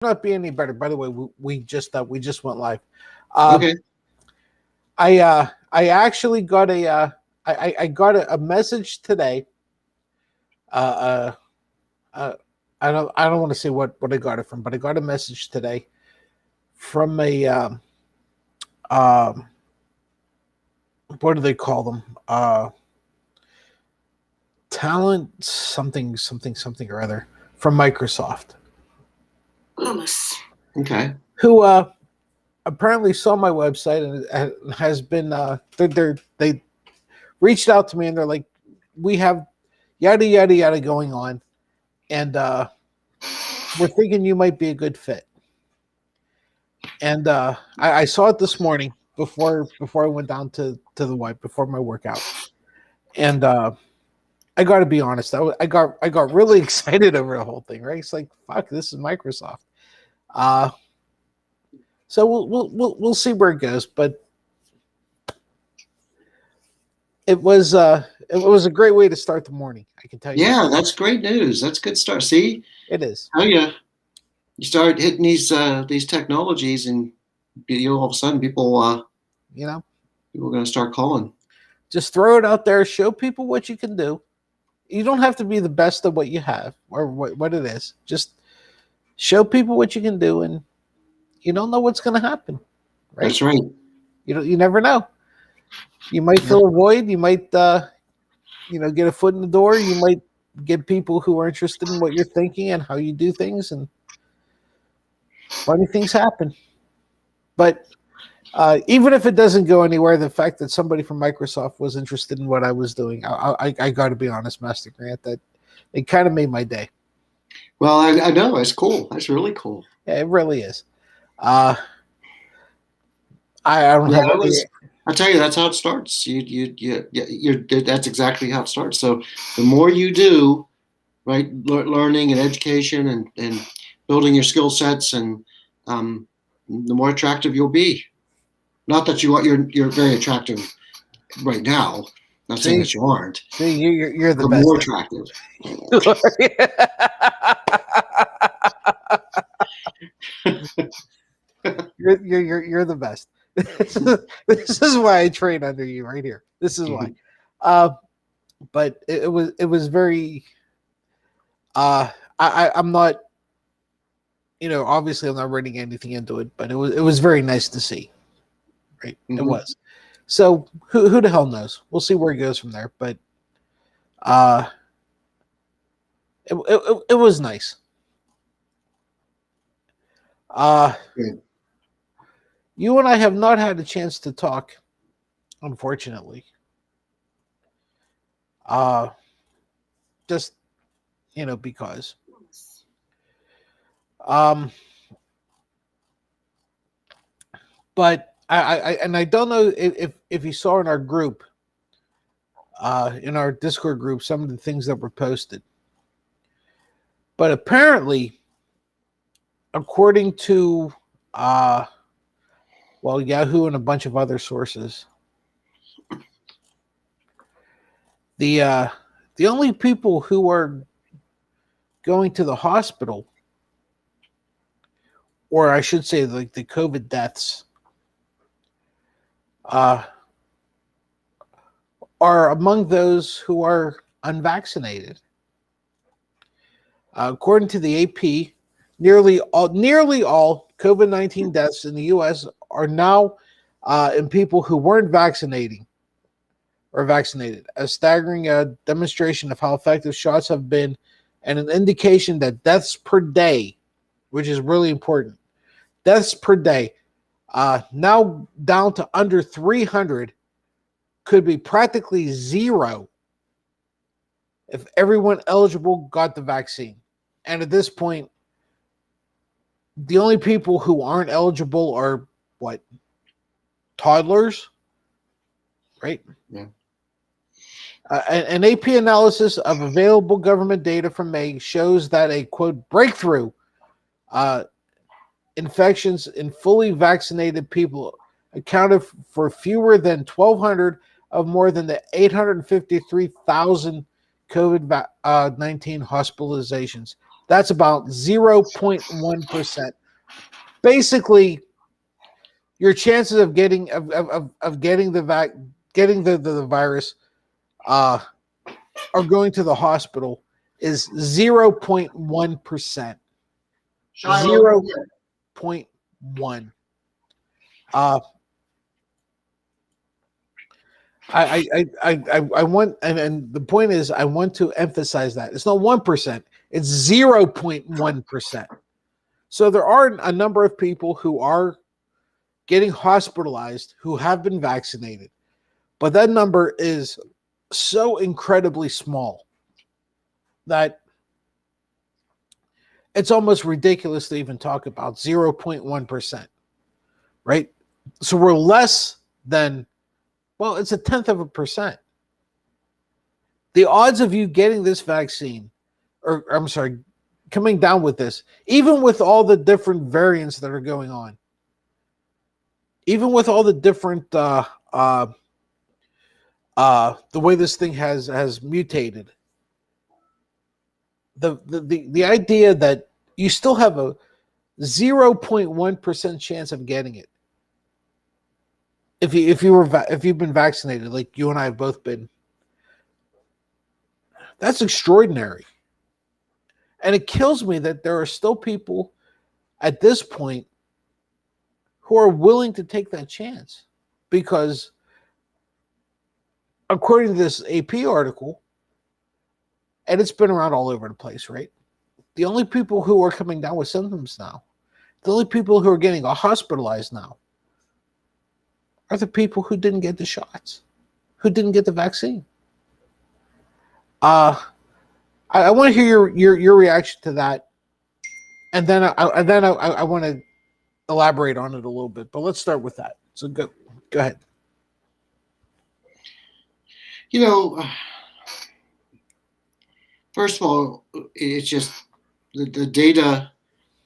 not be any better. By the way, we just went live. Um, Okay. I actually got I got a message today. Uh, uh, I don't want to say what I got it from, but I got a message today from a um what do they call them? Talent something or other from Microsoft, Okay. who apparently saw my website and has been they reached out to me and they're like, we have yada yada yada going on, and we're thinking you might be a good fit. And I saw it this morning before I went down to the white before my workout, and I got to be honest, I got really excited over the whole thing. Right? It's like, fuck, this is Microsoft. Uh, so we'll see where it goes, but it was a great way to start the morning. I can tell you that. Yeah, that's great news. That's a good start. See, It is. how you start hitting these technologies, and all of a sudden You know, people are going to start calling. just throw it out there, show people what you can do. You don't have to be the best of what you have or what it is. Just show people what you can do, and you don't know what's going to happen, right? That's right. You never know. You might Yep. fill a void. You might get a foot in the door. You might get people who are interested in what you're thinking and how you do things, and funny things happen. But even if it doesn't go anywhere, the fact that somebody from Microsoft was interested in what I was doing, I got to be honest, Master Grant, that it kind of made my day. Well, I know it's cool. That's really cool. Yeah, it really is. Uh, I don't Yeah, have that any. was. I tell you, that's how it starts. That's exactly how it starts. So the more you do, right, learning and education and building your skill sets, and the more attractive you'll be. Not that you're very attractive right now. Not saying See, that you aren't, see, you're the but best. more attractive. You're the best. This is why I train under you right here. This is why. Uh, but it was very. I'm not. Obviously I'm not reading anything into it, but it was very nice to see. Right, it Mm-hmm. was. So who the hell knows? We'll see where it goes from there. But uh, it was nice. Uh, Good. you and I have not had a chance to talk, unfortunately. Uh, just because. Um, but I don't know if you saw in our group, in our Discord group, some of the things that were posted. But apparently, according to Yahoo and a bunch of other sources, the only people who are going to the hospital, or I should say, like the COVID deaths, uh, are among those who are unvaccinated. According to the AP, nearly all COVID-19 deaths in the U.S. are now in people who weren't vaccinated, a staggering demonstration of how effective shots have been, and an indication that deaths per day, which is really important, deaths per day, now down to under 300, could be practically zero if everyone eligible got the vaccine. And at this point, the only people who aren't eligible are what? Toddlers, right? Yeah. An AP analysis of available government data from May shows that a quote breakthrough infections in fully vaccinated people accounted for fewer than 1,200 of more than the 853,000 COVID-19 hospitalizations. That's about 0.1%. Basically, your chances of getting of getting the virus or going to the hospital is 0.1%. Shiloh, 0.1. Uh, I want, and the point is, I want to emphasize that it's not 1%, it's 0.1%. So there are a number of people who are getting hospitalized who have been vaccinated, but that number is so incredibly small that it's almost ridiculous to even talk about 0.1%, right? So we're less than, well, it's 0.1%. The odds of you getting this vaccine, or I'm sorry, coming down with this, even with all the different variants that are going on, even with all the different the way this thing has mutated, the idea that you still have a 0.1% chance of getting it if you've been vaccinated, like you and I have both been, that's extraordinary. And it kills me that there are still people at this point who are willing to take that chance, because according to this AP article, and it's been around all over the place, right? The only people who are coming down with symptoms now, the only people who are getting hospitalized now, are the people who didn't get the shots, who didn't get the vaccine. I want to hear your reaction to that, and then I want to elaborate on it a little bit. But let's start with that. So go ahead. You know, first of all, it's just the data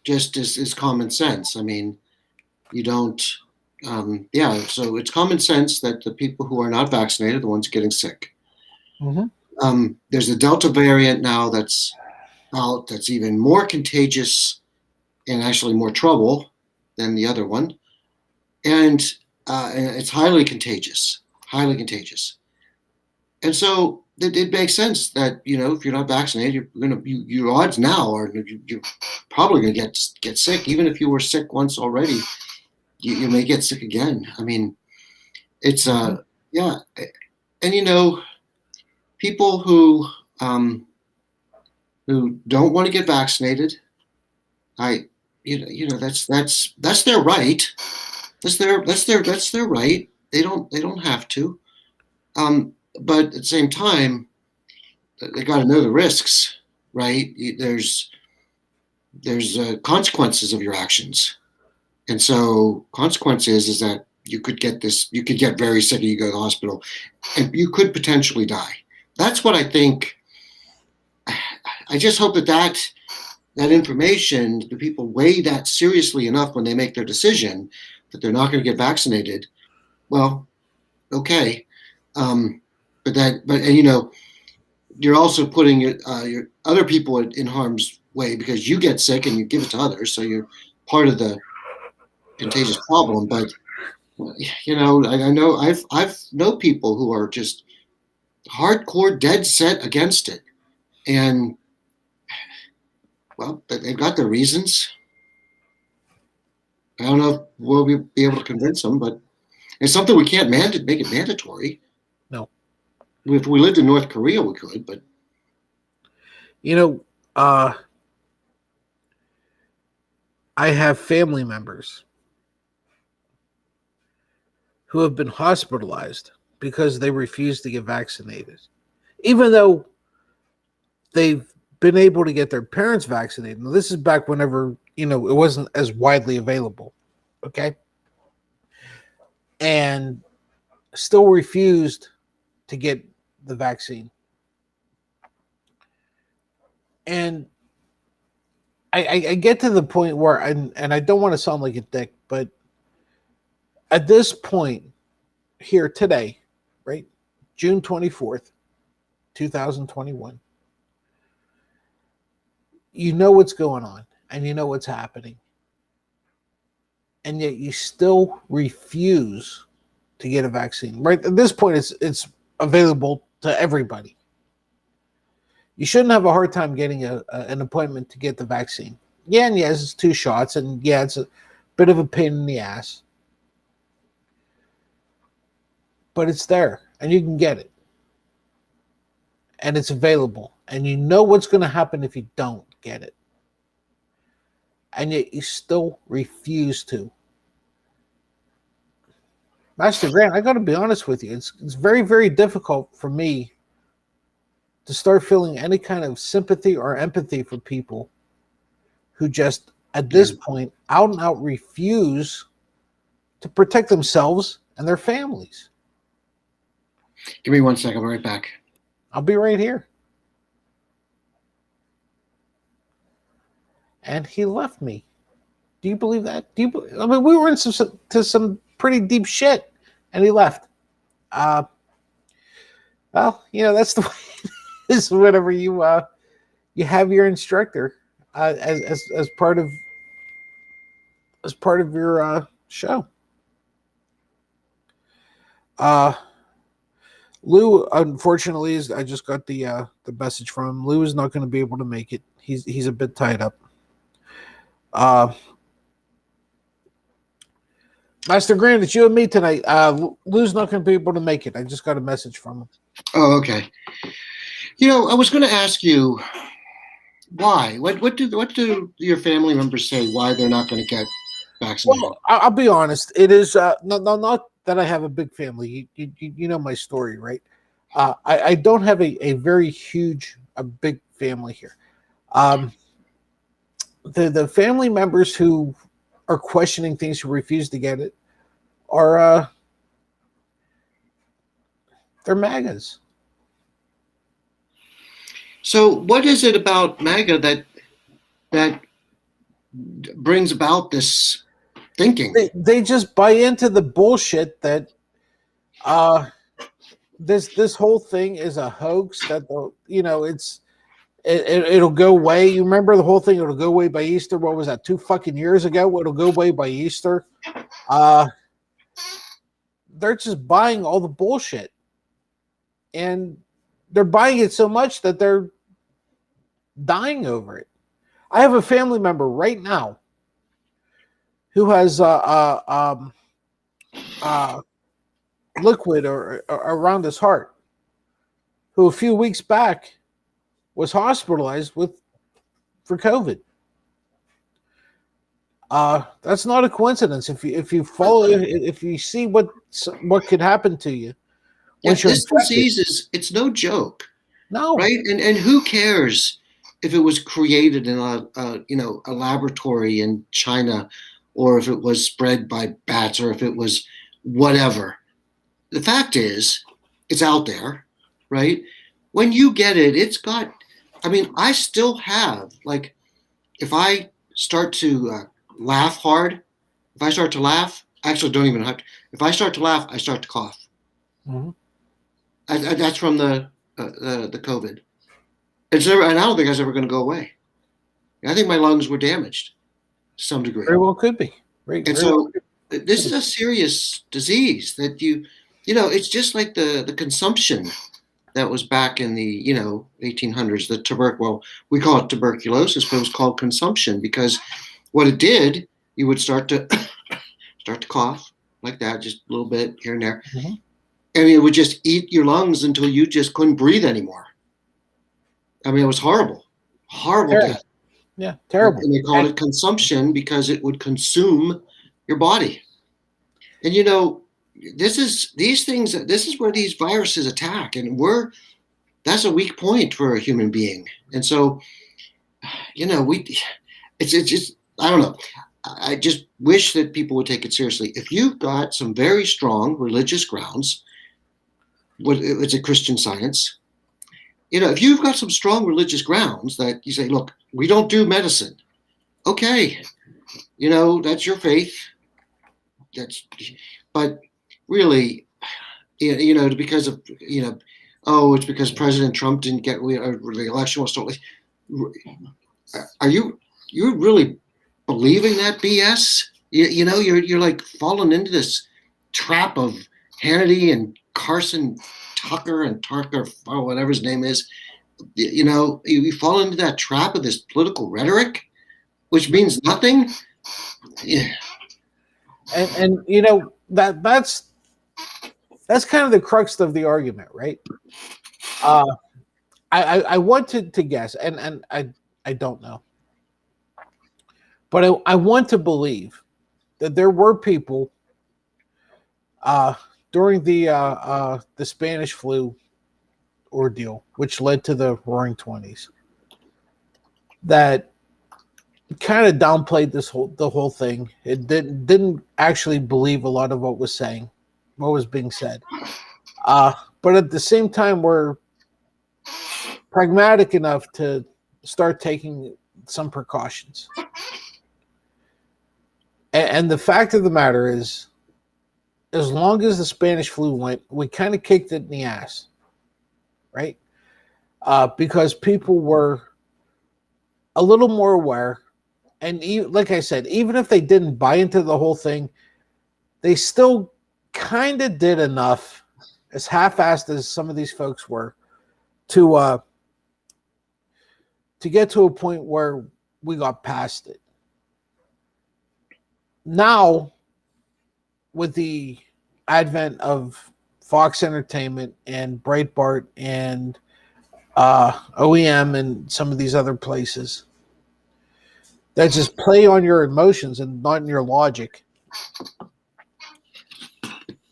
just is common sense. I mean, you don't. So it's common sense that the people who are not vaccinated are the ones getting sick. There's a Delta variant now that's out that's even more contagious and actually more trouble than the other one, and it's highly contagious, and so it makes sense that if you're not vaccinated, your odds now are you're probably going to get sick, even if you were sick once already. You may get sick again. I mean, it's yeah, and people who don't want to get vaccinated, that's their right. That's their right. They don't have to. But at the same time, they got to know the risks, right? There's consequences of your actions. And so consequences is that you could get very sick and you go to the hospital and you could potentially die. That's what I think. I just hope that information, the people weigh that seriously enough when they make their decision that they're not going to get vaccinated. Well, okay. You're also putting your other people in harm's way because you get sick and you give it to others. So you're part of the contagious problem. But I know I've know people who are just hardcore dead set against it, and well, they've got their reasons. I don't know if we'll be able to convince them, but it's something we can't make it mandatory. No. If we lived in North Korea, we could, but I have family members who have been hospitalized because they refuse to get vaccinated, even though they've been able to get their parents vaccinated. Now, this is back whenever, it wasn't as widely available. Okay. And still refused to get the vaccine. And I get to the point where, and I don't want to sound like a dick, but at this point here today, right, June 24th, 2021, You know what's going on and you know what's happening, and yet you still refuse to get a vaccine. Right at this point, it's available to everybody. You shouldn't have a hard time getting an appointment to get the vaccine. Yeah, and yes, it's 2 shots, and yeah, it's a bit of a pain in the ass, but it's there, and you can get it, and it's available, and you know what's going to happen if you don't get it, and yet you still refuse to. Master Grant, I got to be honest with you. It's very, very difficult for me to start feeling any kind of sympathy or empathy for people who just, at this point, out and out refuse to protect themselves and their families. Give me 1 second. I'll be right back. I'll be right here. And he left me. Do you believe that? I mean, we were in some pretty deep shit, and he left. Well, that's the way it is. Whenever you have your instructor as part of your show. Lou, unfortunately, I just got the message from him. Lou is not going to be able to make it. He's a bit tied up. Master Grant, it's you and me tonight. Lou's not going to be able to make it. I just got a message from him. Oh, okay. I was going to ask you why. What do your family members say why they're not going to get vaccinated? Well, I'll be honest. It is not that I have a big family. You know my story, right? I don't have a very big family here. The family members who are questioning things, who refuse to get it, are they're MAGAs. So what is it about MAGA that brings about this thinking? They just buy into the bullshit that this whole thing is a hoax, that it'll go away. You remember the whole thing? It'll go away by Easter. What was that? 2 fucking years ago? It'll go away by Easter. They're just buying all the bullshit, and they're buying it so much that they're dying over it. I have a family member right now who has liquid or around his heart, who a few weeks back was hospitalized for COVID. That's not a coincidence. If you follow, if you see what could happen to you. Yeah, this disease it's no joke. No. Right? And who cares if it was created in a laboratory in China, or if it was spread by bats, or if it was whatever. The fact is, it's out there, right? When you get it, I still have, if I start to laugh hard, if I start to laugh, actually don't even have to, if I start to laugh, I start to cough. Mm-hmm. That's from the COVID. And I don't think that's ever going to go away. I think my lungs were damaged to some degree. Very well could be. This is a serious disease that it's just like the consumption that was back in the 1800s. We call it tuberculosis, but it was called consumption because what it did, you would start to cough like that, just a little bit here and there. Mm-hmm. And it would just eat your lungs until you just couldn't breathe anymore. It was horrible death. Yeah, terrible. And they called it consumption because it would consume your body. And this is where these viruses attack, and that's a weak point for a human being. And so, it's just, I don't know. I just wish that people would take it seriously. If you've got some very strong religious grounds, it's a Christian Science. If you've got some strong religious grounds that you say, look, we don't do medicine. Okay. That's your faith. But really, because of, it's because President Trump didn't get, or the election was totally, are you're really believing that BS? You know, you're like falling into this trap of Hannity and Carson Tucker and Tucker, or whatever his name is. You know, you fall into that trap of this political rhetoric, which means nothing. Yeah. And you know that's kind of the crux of the argument, right? Uh, I want to guess, and I don't know, but I want to believe that there were people uh, during the Spanish flu ordeal, which led to the Roaring Twenties, that kind of downplayed the whole thing. It didn't actually believe a lot of what was being said. But at the same time, we're pragmatic enough to start taking some precautions. And the fact of the matter is, as long as the Spanish flu went, we kind of kicked it in the ass, right? Because people were a little more aware. And like I said, even if they didn't buy into the whole thing, they still kind of did enough, as half-assed as some of these folks were, to get to a point where we got past it. Now, with the advent of Fox Entertainment and Breitbart and OEM and some of these other places that just play on your emotions and not in your logic,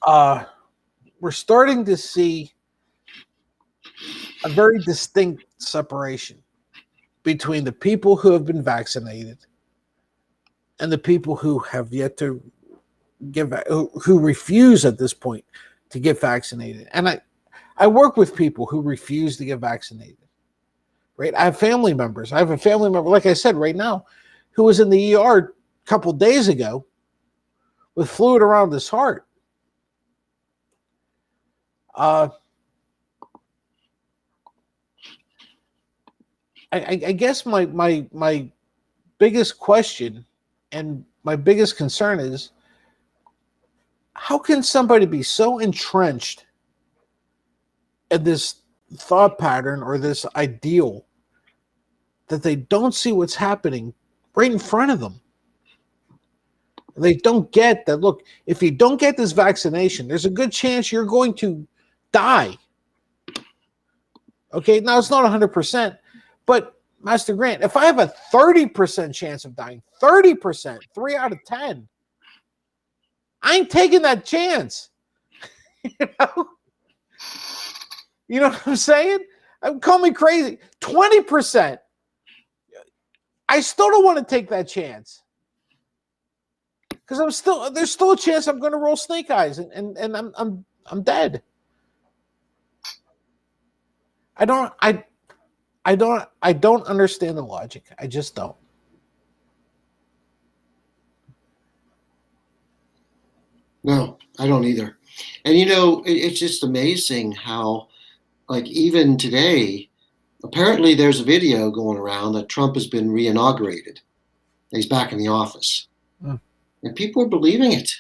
we're starting to see a very distinct separation between the people who have been vaccinated and the people who have yet to who refuse at this point to get vaccinated. And I work with people who refuse to get vaccinated, right? I have family members. I have a family member, like I said, right now, who was in the ER a couple days ago with fluid around his heart. I guess my biggest question and my biggest concern is, how can somebody be so entrenched in this thought pattern or this ideal that they don't see what's happening right in front of them? They don't get that, look, if you don't get this vaccination, there's a good chance you're going to die. Okay, now it's not 100%, but Master Grant, if I have a 30% chance of dying, 30%, 3 out of 10, I ain't taking that chance. You know? You know what I'm saying? Call me crazy. 20%. I still don't want to take that chance. Because there's still a chance I'm going to roll snake eyes and I'm dead. I don't understand the logic. I just don't. No, I don't either. And you know, it's just amazing how, like, even today, apparently there's a video going around that Trump has been re-inaugurated. He's back in the office. And people are believing it.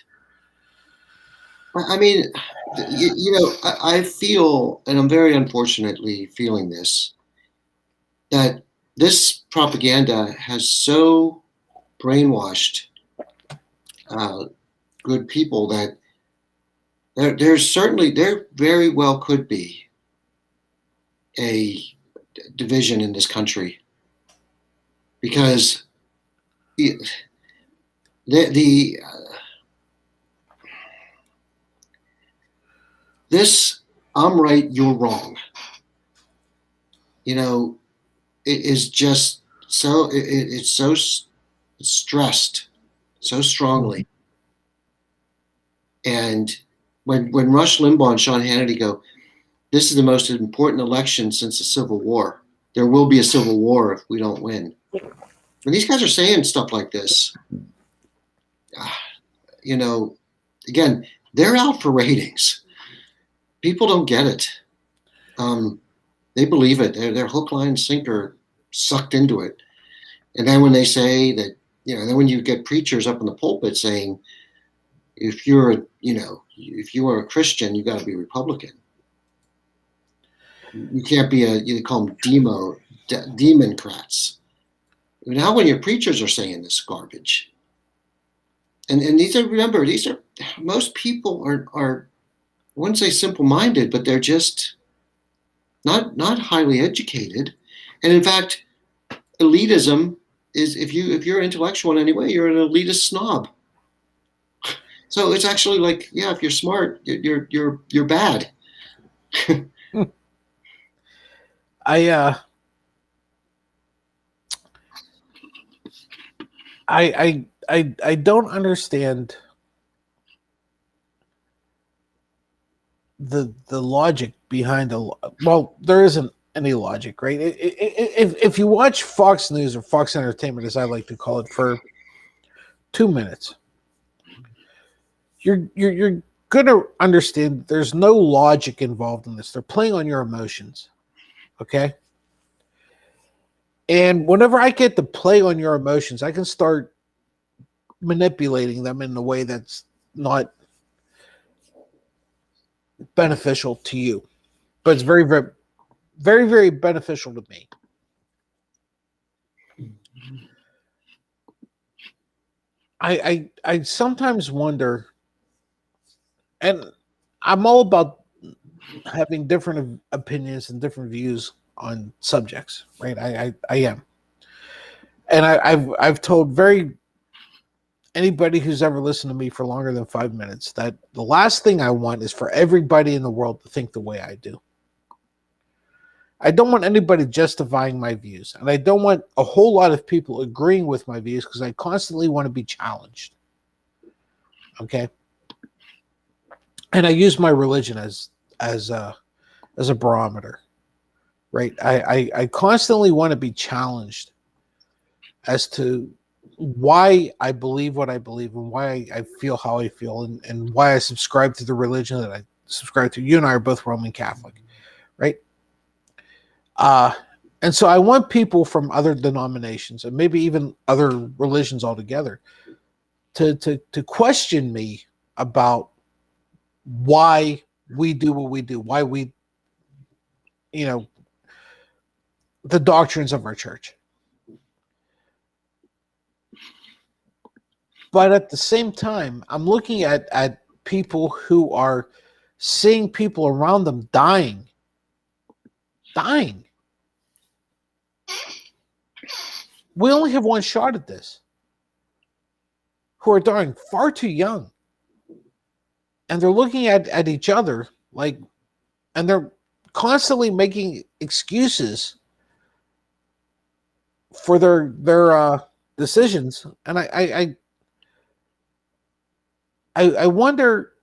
I mean, you know, I feel, and I'm very unfortunately feeling this, that this propaganda has so brainwashed good people that there very well could be a division in this country, because this I'm right, you're wrong, you know, it is just so it's so stressed so strongly. And when Rush Limbaugh and Sean Hannity go, this is the most important election since the Civil War. There will be a civil war if we don't win. When these guys are saying stuff like this, you know, again, they're out for ratings. People don't get it. They believe it. They're hook, line, sinker, sucked into it. And then when they say that, then when you get preachers up in the pulpit saying, if if you are a Christian, you got to be Republican. You can't be you call them Democrats. Now when your preachers are saying this garbage, and these are, remember, most people are I wouldn't say simple-minded, but they're just not highly educated. And in fact, elitism is, if you're intellectual in any way, you're an elitist snob. So it's actually like, yeah, if you're smart, you're bad. I I don't understand the logic behind well, there isn't any logic, right? If you watch Fox News or Fox Entertainment, as I like to call it, for 2 minutes, you're gonna understand there's no logic involved in this. They're playing on your emotions, okay? And whenever I get to play on your emotions, I can start manipulating them in a way that's not beneficial to you, but it's very, very, very, very beneficial to me. I sometimes wonder, and I'm all about having different opinions and different views on subjects, right? I am, and I've told anybody who's ever listened to me for longer than 5 minutes that the last thing I want is for everybody in the world to think the way I do. I don't want anybody justifying my views, and I don't want a whole lot of people agreeing with my views because I constantly want to be challenged. Okay, and I use my religion as a barometer, right? I constantly want to be challenged as to why I believe what I believe and why I feel how I feel and why I subscribe to the religion that I subscribe to. You and I are both Roman Catholic, right? And so I want people from other denominations and maybe even other religions altogether to question me about why we do what we do, why we, the doctrines of our church. But at the same time, I'm looking at people who are seeing people around them dying. We only have one shot at this. Who are dying far too young. And they're looking at each other and they're constantly making excuses for their decisions. And I wonder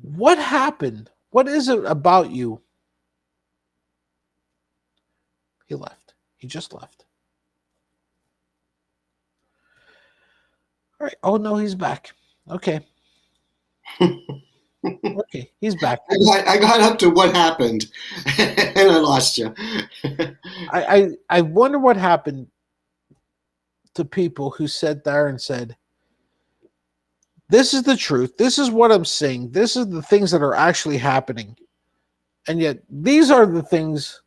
what happened. What is it about you? He left. He just left. All right. Oh no, he's back. Okay. Okay, he's back. I got up to what happened, and I lost you. I wonder what happened to people who sat there and said, this is the truth. This is what I'm saying. This is the things that are actually happening. And yet these are the things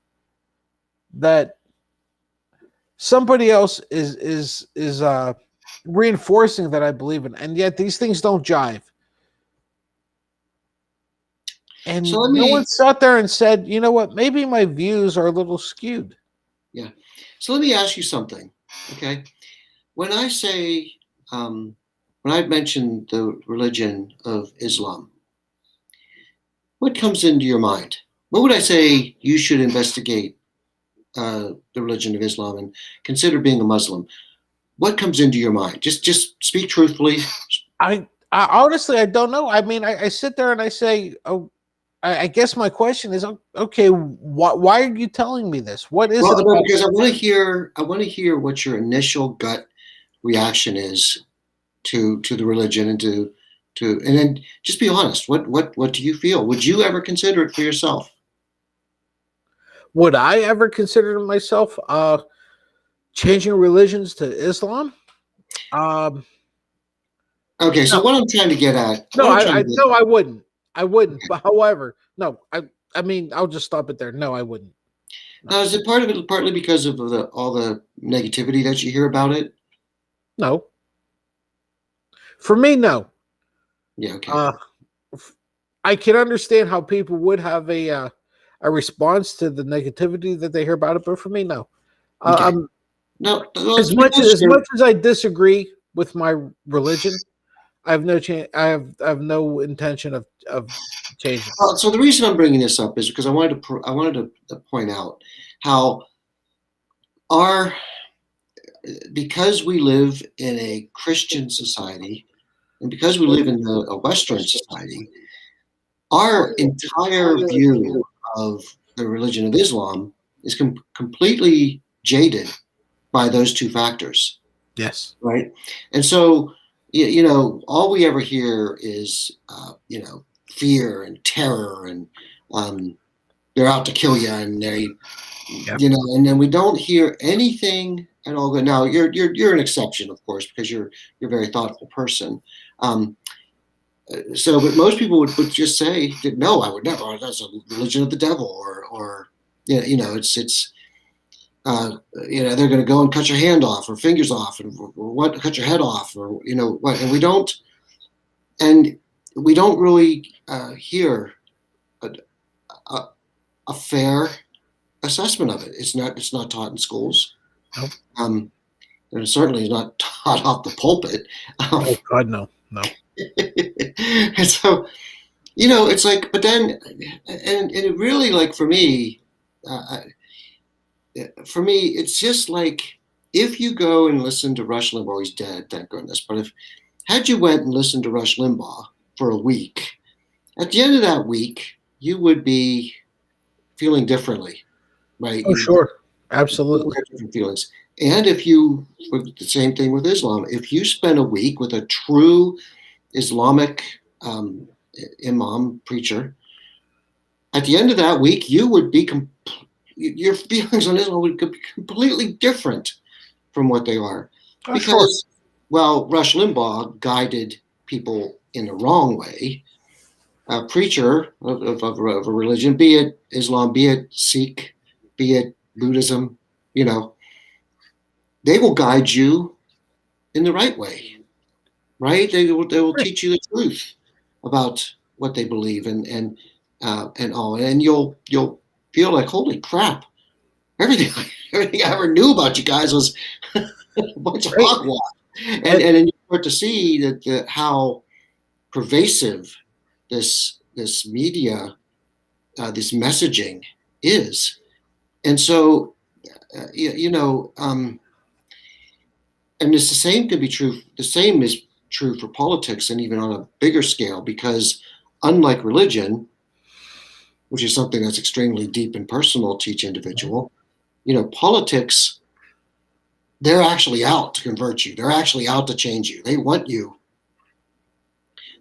that somebody else is reinforcing that I believe in. And yet these things don't jive. And So no one sat there and said, you know what, maybe my views are a little skewed. Yeah. So let me ask you something. Okay. When I say, when I mention the religion of Islam, what comes into your mind? What would I say you should investigate the religion of Islam and consider being a Muslim? What comes into your mind? Just speak truthfully. I honestly, I don't know. I mean, I sit there and I say, oh, I guess my question is, okay, why are you telling me this? What is it about? Because I want to hear what your initial gut reaction is to the religion and and then just be honest. What do you feel? Would you ever consider it for yourself? Would I ever consider myself changing religions to Islam? Um, Okay, so no, what I'm trying to get at, no, what I'm trying to no, get I wouldn't. I wouldn't. But however, no, I mean, I'll just stop it there. No, I wouldn't. No, now, is it part of it partly because of all the negativity that you hear about it? no. For me, no. Yeah, okay. Uh, I can understand how people would have a response to the negativity that they hear about it, but for me, no. Okay. Um, No, well, it's because as you're much as I disagree with my religion, I have no chance. I have no intention of changing. so the reason I'm bringing this up is because I wanted to point out how our because we live in a Christian society and because we live in a Western society, our entire view of the religion of Islam is completely jaded by those two factors, Yes. right? And so, you know, all we ever hear is, you know, fear and terror, and um, they're out to kill you, and they, Yeah. you know, and then we don't hear anything at all good. Now, you're an exception, of course, because you're a very thoughtful person. Um, so, but most people would just say that no, I would never. That's a religion of the devil, or you know, it's you know, they're going to go and cut your hand off or fingers off, and or what, cut your head off, or you know what, and we don't really hear a, a, a fair assessment of it. It's not taught in schools. Nope. Um, and it certainly is not taught off the pulpit. Oh God, no, no. And so, you know, it's like, but then, and it really, like, uh, for me, it's just like if you go and listen to Rush Limbaugh, he's dead, thank goodness. But if had you went and listened to Rush Limbaugh for a week, at the end of that week, you would be feeling differently, right? Oh You sure, would absolutely. have different feelings. And if you, the same thing with Islam, if you spend a week with a true Islamic imam preacher, at the end of that week, you would be your feelings on Islam would be completely different from what they are, Oh sure. because, well, Rush Limbaugh guided people in the wrong way. A preacher of a religion, be it Islam, be it Sikh, be it Buddhism, you know, they will guide you in the right way, right? They will Right. teach you the truth about what they believe, and all, and you'll feel like, holy crap, everything everything I ever knew about you guys was a bunch of Right. hogwash. And And then you start to see that how pervasive this media, this messaging is. And so, you know, and it's the same could be true. The same is true for politics, and even on a bigger scale, because unlike religion, which is something that's extremely deep and personal to each individual, you know, politics, they're actually out to convert you. They're actually out to change you. They want you.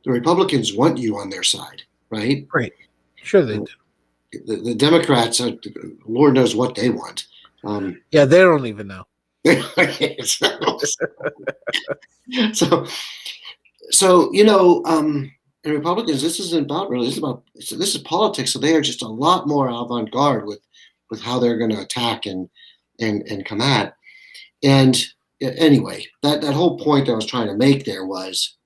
The Republicans want you on their side, right? right. Sure they do. The Democrats, Lord knows what they want. Yeah, they don't even know. so, so you know, and Republicans, this isn't about really. This is politics. So they are just a lot more avant-garde with how they're going to attack and come at. And anyway, that whole point I was trying to make there was,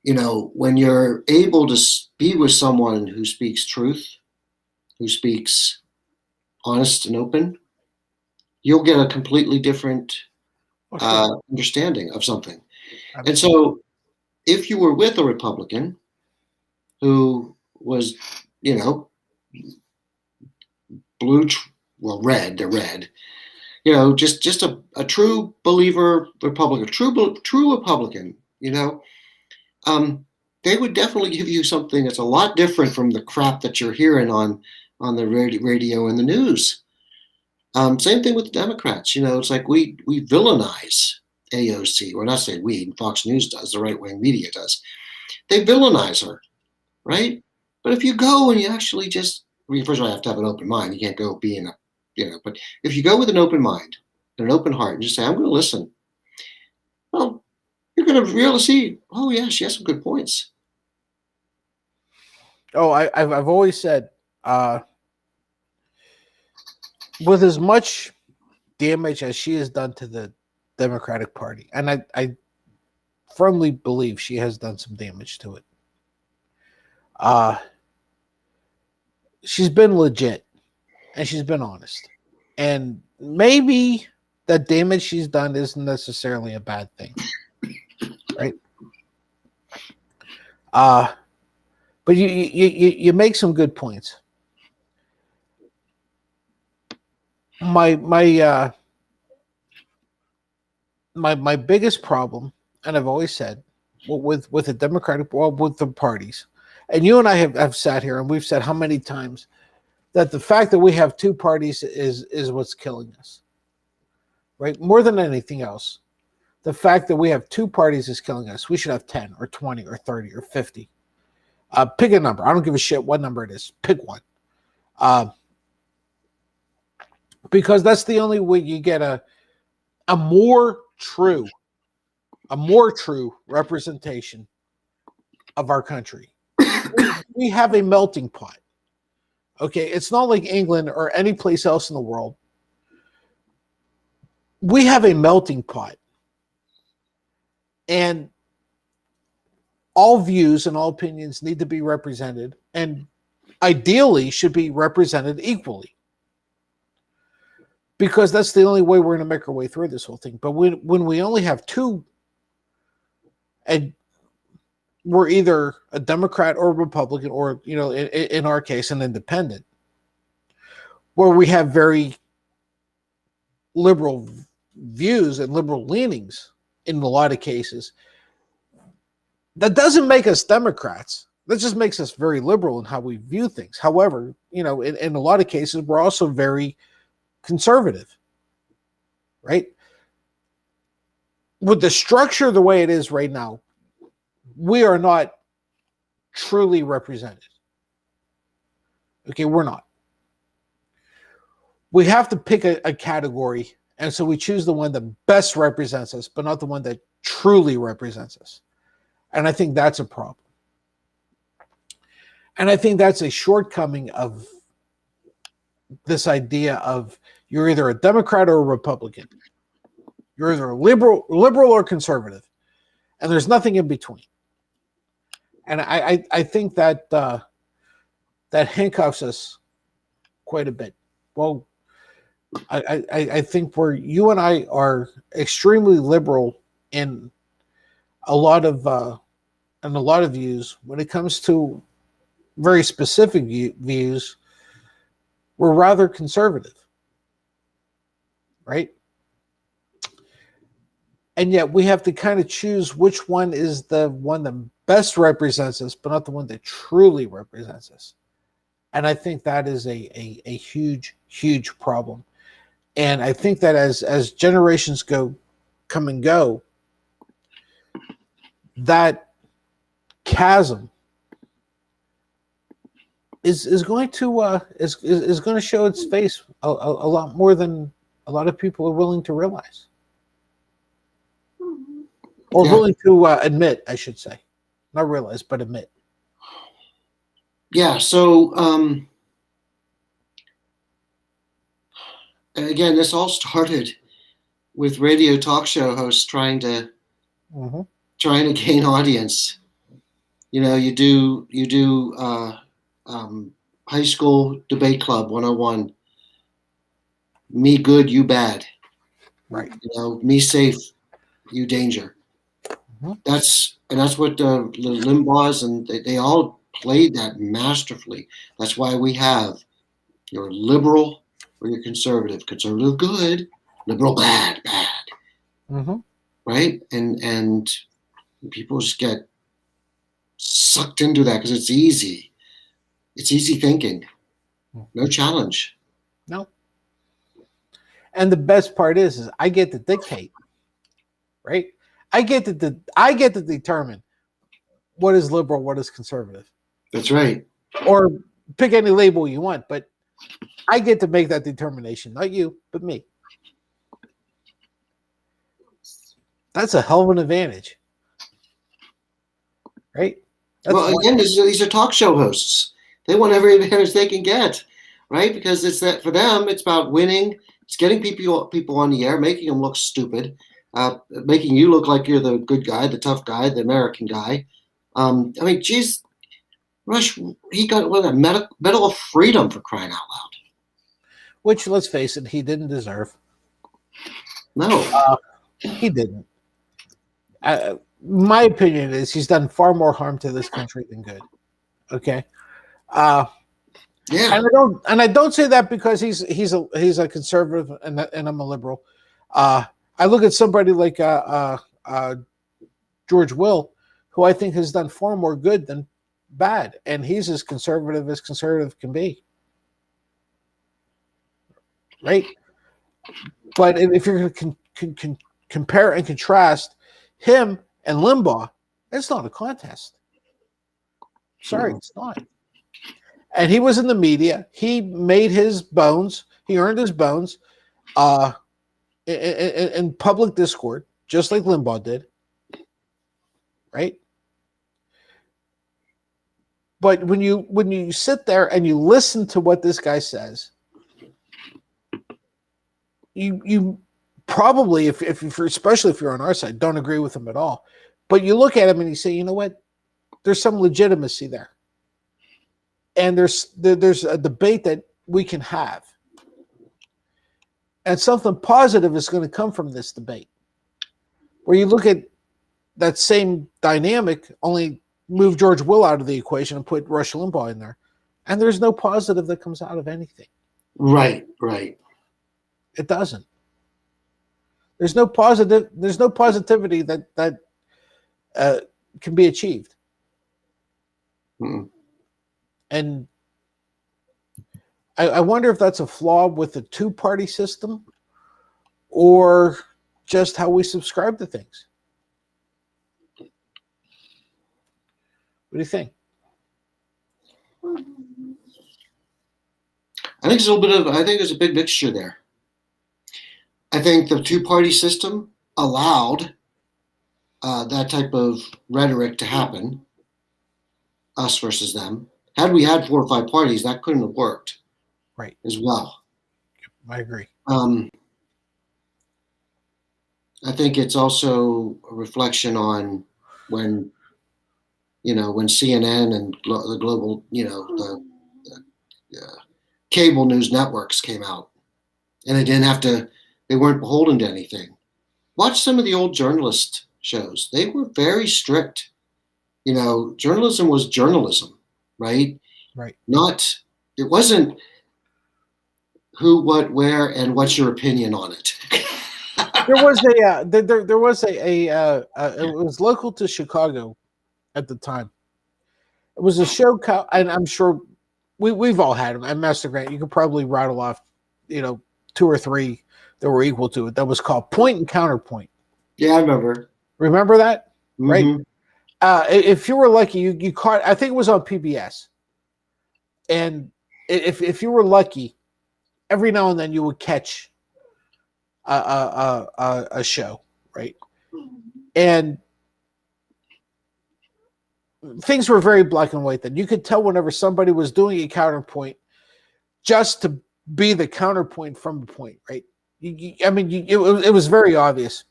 you know, when you're able to be with someone who speaks truth, who speaks honest and open, you'll get a completely different Oh sure. understanding of something. And Absolutely. so, if you were with a Republican who was, you know, blue, well, red, they're red, you know, just a true believer Republican, true Republican, you know, um, they would definitely give you something that's a lot different from the crap that you're hearing on the radio and the news. Same thing with the Democrats. You know, it's like we villainize AOC. We're not saying we. Fox News does. The right wing media does. They villainize her, right? But if you go and you actually just mean, first of all, you have to have an open mind. You can't go being but if you go with an open mind and an open heart and just say, I'm going to listen, well, you're going to be able to see, oh, yeah, she has some good points. Oh, I've always said, with as much damage as she has done to the Democratic Party, and I firmly believe she has done some damage to it. She's been legit and she's been honest. And maybe the damage she's done isn't necessarily a bad thing. Right? But you make some good points. My biggest problem, and I've always said, with the Democratic, well, with the parties, and you and I have sat here and we've said how many times that the fact that we have two parties is what's killing us, right? More than anything else, the fact that we have two parties is killing us. We should have 10 or 20 or 30 or 50. Pick a number. I don't give a shit what number it is. Pick one. Because that's the only way you get a more true representation of our country. We have a melting pot. Okay, it's not like England or any place else in the world. We have a melting pot. And all views and all opinions need to be represented, and ideally should be represented equally. Because that's the only way we're going to make our way through this whole thing. But when we only have two, and we're either a Democrat or a Republican, or, in our case, an independent, where we have very liberal views and liberal leanings in a lot of cases, that doesn't make us Democrats. That just makes us very liberal in how we view things. However, in a lot of cases, we're also very conservative, right? With the structure the way it is right now, we are not truly represented. Okay, we're not. We have to pick a category, and so we choose the one that best represents us, but not the one that truly represents us. And I think that's a problem. And I think that's a shortcoming of this idea of you're either a Democrat or a Republican. You're either a liberal or conservative. And there's nothing in between. And I think that that handcuffs us quite a bit. Well, I think you and I are extremely liberal in a lot of views. When it comes to very specific views, we're rather conservative, right? And yet we have to kind of choose which one is the one that best represents us, but not the one that truly represents us. And I think that is a huge, huge problem. And I think that as generations come and go, that chasm is going to show its face a lot more than a lot of people are willing to realize, or willing to admit, I should say, not realize, but admit. Yeah. So again, this all started with radio talk show hosts trying to gain audience. You do high school debate club 101. Me good, you bad. Right. Me safe, you danger. That's what the Limbaughs, and they all played that masterfully. That's why we have you're liberal or you're conservative. Conservative good, liberal bad. Right? And people just get sucked into that because it's easy. It's easy thinking. No challenge. No. And the best part is I get to dictate, right? I get to determine what is liberal, what is conservative. That's right. Or pick any label you want, but I get to make that determination, not you, but me. That's a hell of an advantage, right? That's Well, again, these are talk show hosts. They want every advantage they can get, right? Because it's that for them, it's about winning. It's getting people on the air, making them look stupid, making you look like you're the good guy, the tough guy, the American guy. I mean, geez, Rush, he got a Medal of Freedom for crying out loud. which, let's face it, he didn't deserve. No, He didn't. My opinion is he's done far more harm to this country than good. Okay. yeah, And I don't say that because he's a conservative and I'm a liberal. I look at somebody like George Will, who I think has done far more good than bad, and he's as conservative can be. Right? But if you're going to compare and contrast him and Limbaugh, it's not a contest. Sorry, it's not. And he was in the media. He made his bones. He earned his bones in public discord, just like Limbaugh did. Right? But when you sit there and you listen to what this guy says, you probably, if you're, especially if you're on our side, don't agree with him at all. But you look at him and you say, you know what? There's some legitimacy there. And there's a debate that we can have. And something positive is going to come from this debate. Where you look at that same dynamic, only move George Will out of the equation and put Rush Limbaugh in there. And there's no positive that comes out of anything. Right. It doesn't. There's no positivity that can be achieved. Mm-mm. And I wonder if that's a flaw with the two-party system or just how we subscribe to things. What do you think? I think there's a big mixture there. I think the two-party system allowed that type of rhetoric to happen, us versus them. Had we had 4 or 5 parties, that couldn't have worked, Right? As well. I agree. I think it's also a reflection on when CNN and the global, the cable news networks came out, and they weren't beholden to anything. Watch some of the old journalist shows. They were very strict. Journalism was journalism, right? Right. It wasn't who, what, where, and what's your opinion on it. There was it was local to Chicago at the time. It was a show, and I'm sure we've all had them. At Master Grant, you could probably rattle off, 2 or 3 that were equal to it. That was called Point and Counterpoint. Yeah, I remember. Remember that? Mm-hmm. Right? If you were lucky, you caught. I think it was on PBS. And if you were lucky, every now and then you would catch a show, right? And things were very black and white then. You could tell whenever somebody was doing a counterpoint just to be the counterpoint from the point, right? It was very obvious.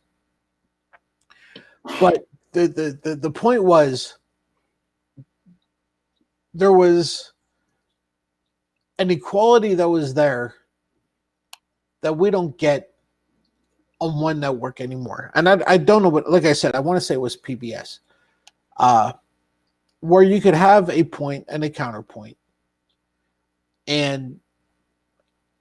But the point was there was an equality that was there that we don't get on one network anymore. And I don't know what, like I said, I want to say it was PBS, where you could have a point and a counterpoint. And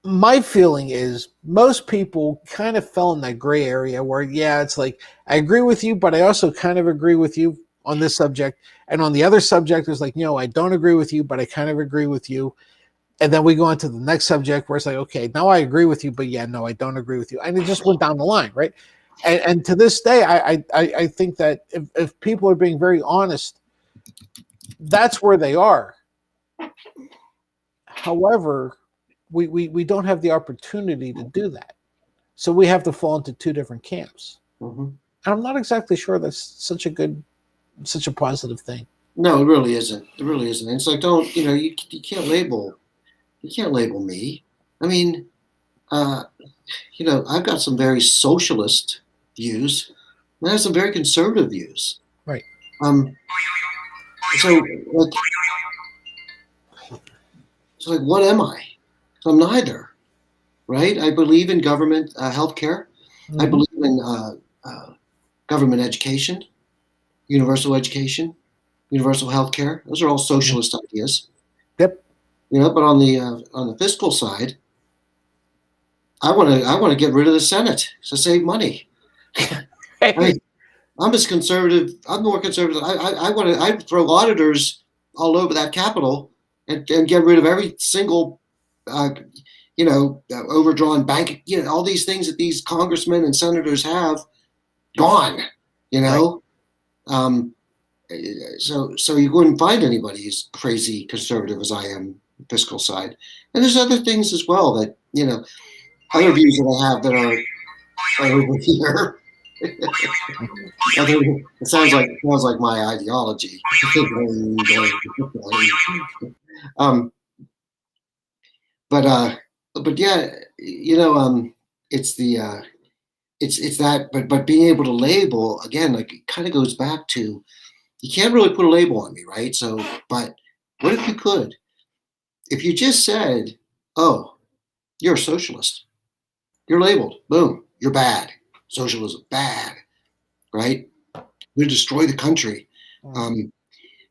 my feeling is most people kind of fell in that gray area where, it's like, I agree with you, but I also kind of agree with you on this subject. And on the other subject, it's like, I don't agree with you, but I kind of agree with you. And then we go on to the next subject where it's like, okay, now I agree with you, but no, I don't agree with you. And it just went down the line, right? And to this day, I think that if people are being very honest, that's where they are. However, we don't have the opportunity to do that. So we have to fall into two different camps. Mm-hmm. And I'm not exactly sure that's such a positive thing. No, it really isn't. It really isn't. It's like, don't, you can't label me. I mean, uh, I've got some very socialist views, and I have some very conservative views. Right. Um, so like, what am I? So I'm neither, right? I believe in government healthcare. I Mm-hmm. believe in government education, universal education, universal healthcare. Those are all Mm-hmm. socialist ideas, Yep. But on the fiscal side, I want to get rid of the Senate to save money. I mean, I'm as conservative. I'm more conservative. I want to. I throw auditors all over that Capitol and get rid of every single, overdrawn bank. All these things that these congressmen and senators have gone. You Right. know, um, so you wouldn't find anybody as crazy conservative as I am fiscal side. And there's other things as well that other views that I have that are over here. It sounds like my ideology. um, but yeah, it's the it's that. But being able to label again, like it kind of goes back to you can't really put a label on me, right? So, but what if you could? If you just said, "Oh, you're a socialist," you're labeled. Boom, you're bad. Socialism, bad, right? We're gonna destroy the country. Um,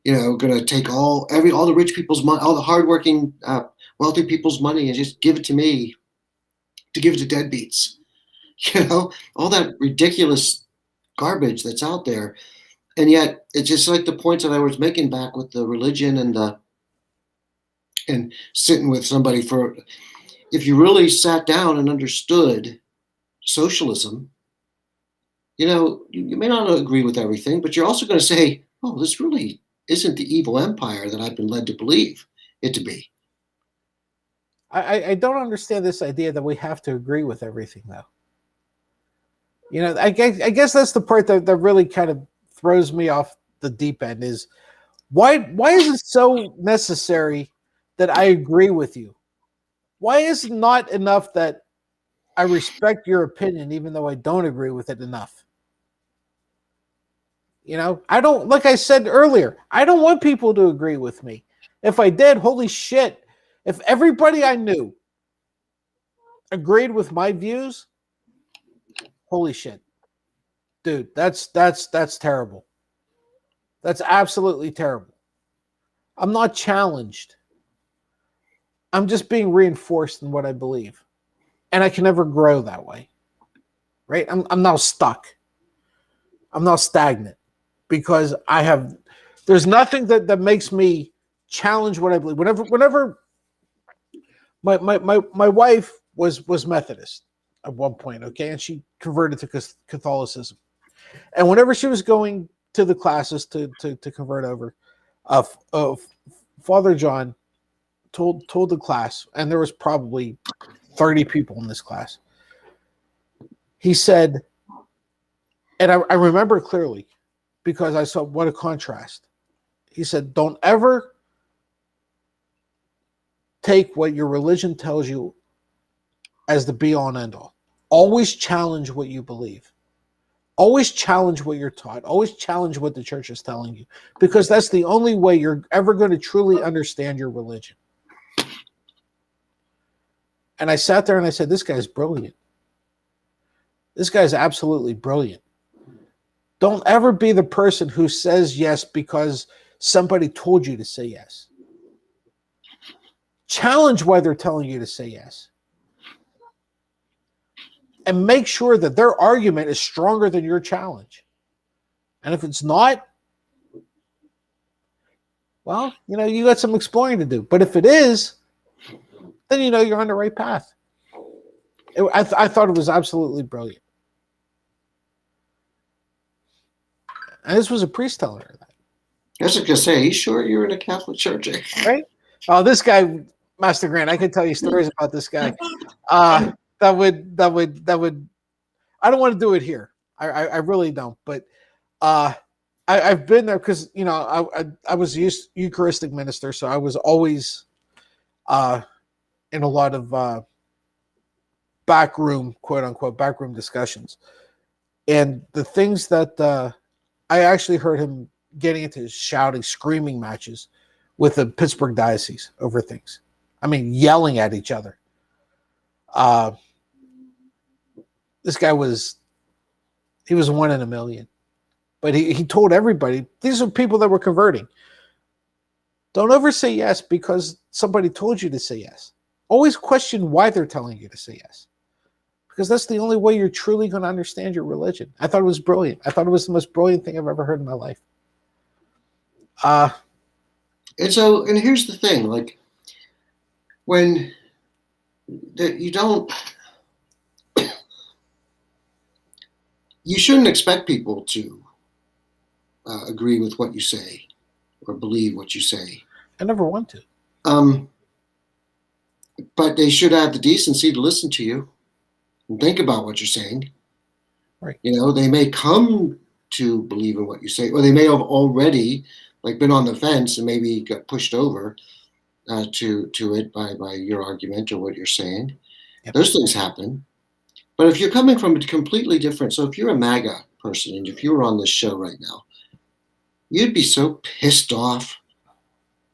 going to take all the rich people's money, all the hardworking, wealthy people's money, and just give it to me to give it to deadbeats. All that ridiculous garbage that's out there, and yet it's just like the points that I was making back with the religion and sitting with somebody for. If you really sat down and understood socialism, you may not agree with everything, but you're also going to say, oh, this really isn't the evil empire that I've been led to believe it to be. I don't understand this idea that we have to agree with everything, though. I guess that's the part that really kind of throws me off the deep end is why is it so necessary that I agree with you? Why is it not enough that I respect your opinion even though I don't agree with it enough? I don't, like I said earlier, I don't want people to agree with me. If I did, holy shit, if everybody I knew agreed with my views, holy shit. Dude, that's terrible. That's absolutely terrible. I'm not challenged. I'm just being reinforced in what I believe. And I can never grow that way. Right? I'm now stuck. I'm now stagnant because there's nothing that makes me challenge what I believe. Whenever my wife was Methodist at one point, okay, and she converted to Catholicism. And whenever she was going to the classes to convert over, Father John told the class, and there was probably 30 people in this class. He said, and I remember it clearly because I saw what a contrast. He said, don't ever take what your religion tells you as the be all and end all. Always challenge what you believe. Always challenge what you're taught. Always challenge what the church is telling you, because that's the only way you're ever going to truly understand your religion. And I sat there and I said, this guy's brilliant. This guy's absolutely brilliant. Don't ever be the person who says yes because somebody told you to say yes. Challenge why they're telling you to say yes. And make sure that their argument is stronger than your challenge. And if it's not, well, you got some exploring to do. But if it is, then you're on the right path. I thought it was absolutely brilliant. And this was a priest telling her that. I was just going to say, are you sure you're in a Catholic church? Right? Oh, this guy, Master Grant, I could tell you stories about this guy. That would. I don't want to do it here. I really don't. But I've been there because I was a Eucharistic minister, so I was always in a lot of backroom, quote unquote, backroom discussions, and the things that I actually heard him getting into shouting, screaming matches with the Pittsburgh diocese over things. I mean, yelling at each other. This guy was one in a million. But he told everybody, these are people that were converting. Don't ever say yes because somebody told you to say yes. Always question why they're telling you to say yes. Because that's the only way you're truly going to understand your religion. I thought it was brilliant. I thought it was the most brilliant thing I've ever heard in my life. And here's the thing, like, when you shouldn't expect people to agree with what you say or believe what you say. I never want to. But they should have the decency to listen to you and think about what you're saying. Right. They may come to believe in what you say, or they may have already been on the fence and maybe got pushed over to it by your argument or what you're saying. Yep. Those things happen. But if you're coming from a completely different, so if you're a MAGA person and if you were on this show right now, you'd be so pissed off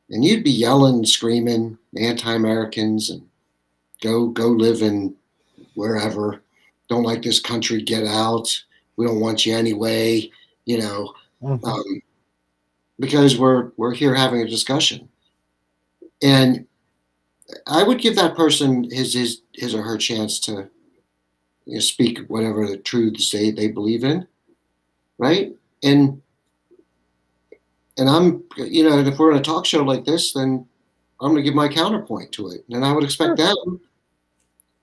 and you'd be yelling and screaming anti-Americans and go live in wherever, don't like this country, get out, we don't want you anyway, because we're here having a discussion. And I would give that person his or her chance to speak whatever the truths they believe in, right? And I'm, if we're in a talk show like this, then I'm going to give my counterpoint to it. And I would expect them,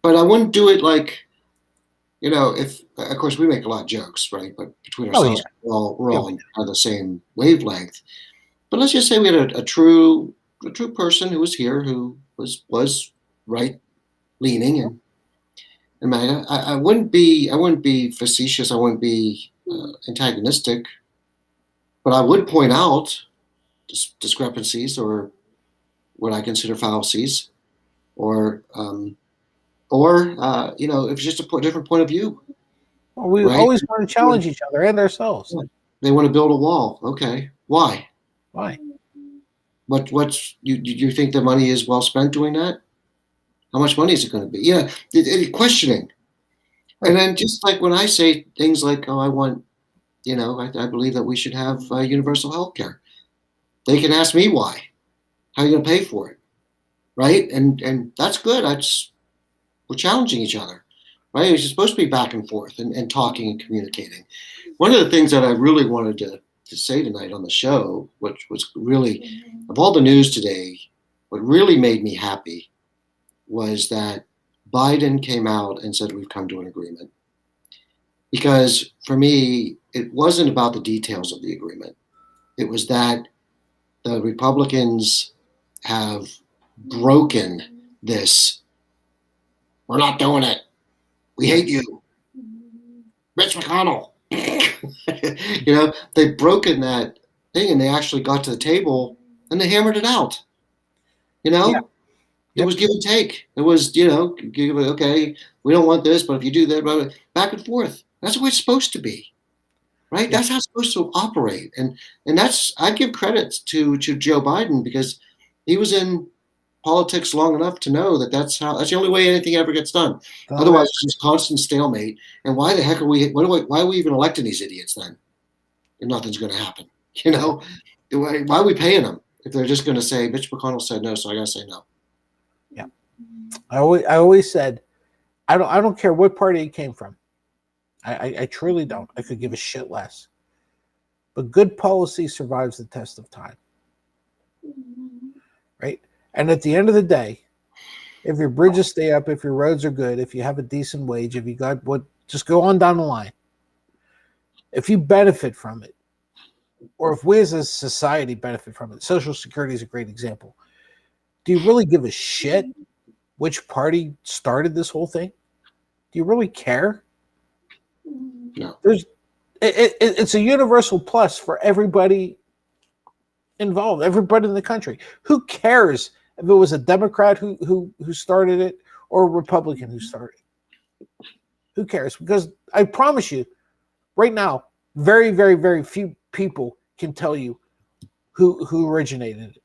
but I wouldn't do it like, if, of course, we make a lot of jokes, right? But between ourselves, we're all on the same wavelength. But let's just say we had a true person who was here who was right leaning and I wouldn't be facetious. I wouldn't be antagonistic. But I would point out discrepancies or what I consider fallacies, or if it's just a different point of view. Well, we always want to challenge each other and ourselves. They want to build a wall. Okay, why? Why? What's you think the money is well spent doing that? How much money is it going to be? Yeah, questioning. Right. And then just like when I say things like, "Oh, I want." I believe that we should have universal health care. They can ask me why. How are you going to pay for it? Right? And that's good. We're challenging each other. Right? It's supposed to be back and forth and talking and communicating. One of the things that I really wanted to say tonight on the show, which was really, of all the news today, what really made me happy was that Biden came out and said we've come to an agreement. Because for me, it wasn't about the details of the agreement. It was that the Republicans have broken this. We're not doing it. We hate you. Mitch McConnell. They've broken that thing and they actually got to the table and they hammered it out. It was give and take. It was, okay, we don't want this, but if you do that, back and forth. That's what it's supposed to be, right? Yeah. That's how it's supposed to operate. And I give credit to Joe Biden because he was in politics long enough to know that's the only way anything ever gets done. Otherwise, it's just constant stalemate. And why the heck are why are we even electing these idiots then? If nothing's going to happen, why are we paying them if they're just going to say Mitch McConnell said no, so I got to say no? Yeah, I always said, I don't care what party it came from. I truly don't. I could give a shit less. But good policy survives the test of time. Right? And at the end of the day, if your bridges stay up, if your roads are good, if you have a decent wage, if you got just go on down the line. If you benefit from it, or if we as a society benefit from it, Social Security is a great example. Do you really give a shit which party started this whole thing? Do you really care? No. It's a universal plus for everybody involved, everybody in the country. Who cares if it was a Democrat who started it or a Republican who started it? Who cares? Because I promise you, right now, very, very, very few people can tell you who originated it.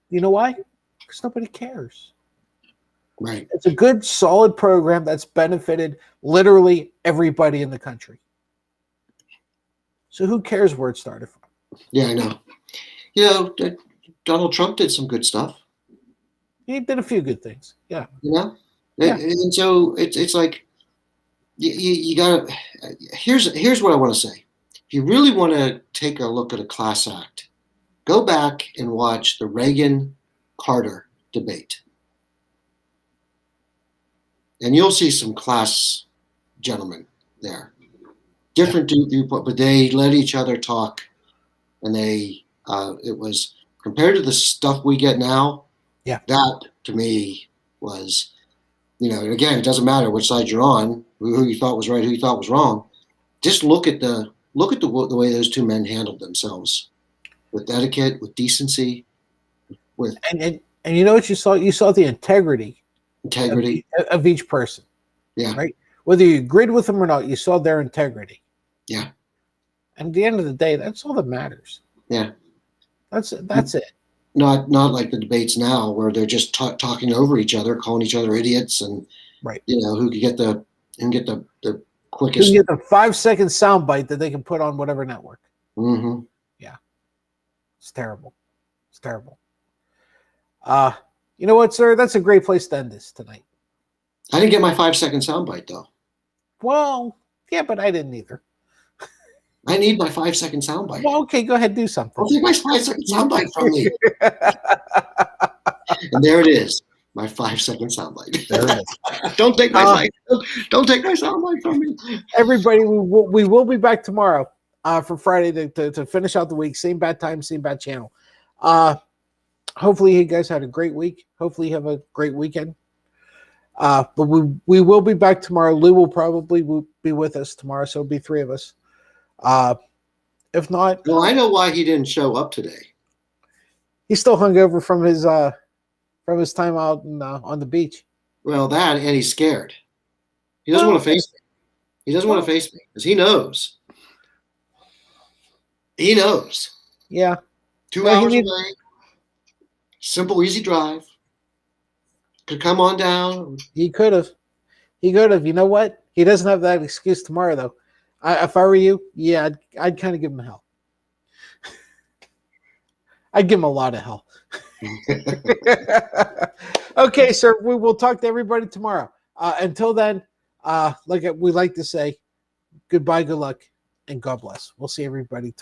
You know why? Because nobody cares. Right. It's a good, solid program that's benefited literally everybody in the country. So who cares where it started from? Yeah, I know. Donald Trump did some good stuff. He did a few good things. Yeah. Yeah. Yeah. And so it's like you gotta. Here's what I want to say. If you really want to take a look at a class act, go back and watch the Reagan-Carter debate, and you'll see some class gentlemen there. Different viewpoint, but they let each other talk, and it was compared to the stuff we get now. Yeah. That to me was, and again, it doesn't matter which side you're on, who you thought was right, who you thought was wrong. Just look at the way those two men handled themselves, with etiquette, with decency, with and you know what you saw? You saw the integrity of each person. Yeah. Right. Whether you agreed with them or not, you saw their integrity. Yeah. And at the end of the day, that's all that matters. Yeah. That's it. Not like the debates now where they're just talking over each other, calling each other idiots, and right. Who could get the quickest. Who can get the 5-second soundbite that they can put on whatever network. Mm-hmm. Yeah. It's terrible. It's terrible. You know what, sir? That's a great place to end this tonight. I didn't get my 5-second soundbite though. Well, yeah, but I didn't either. I need my 5-second soundbite. Well, okay, go ahead, do something. I'll take my 5-second soundbite from me. And there it is, my 5-second soundbite. There it is. Don't take my soundbite from me. Everybody, we will be back tomorrow for Friday to finish out the week. Same bad time, same bad channel. Hopefully you guys had a great week. Hopefully you have a great weekend. But we will be back tomorrow. Lou will probably be with us tomorrow, so it'll be 3 of us. If not, well, I know why he didn't show up today. He's still hungover from his time out on the beach. Well, that, and he's scared. He doesn't want to face me. He doesn't want to face me because he knows. He knows. Yeah. 2 hours away. Simple, easy drive. Could come on down. He could have. You know what? He doesn't have that excuse tomorrow, though. If I were you, yeah, I'd kind of give him hell. I'd give him a lot of hell. Okay, sir. We will talk to everybody tomorrow. Until then, like we like to say, goodbye, good luck, and God bless. We'll see everybody tomorrow.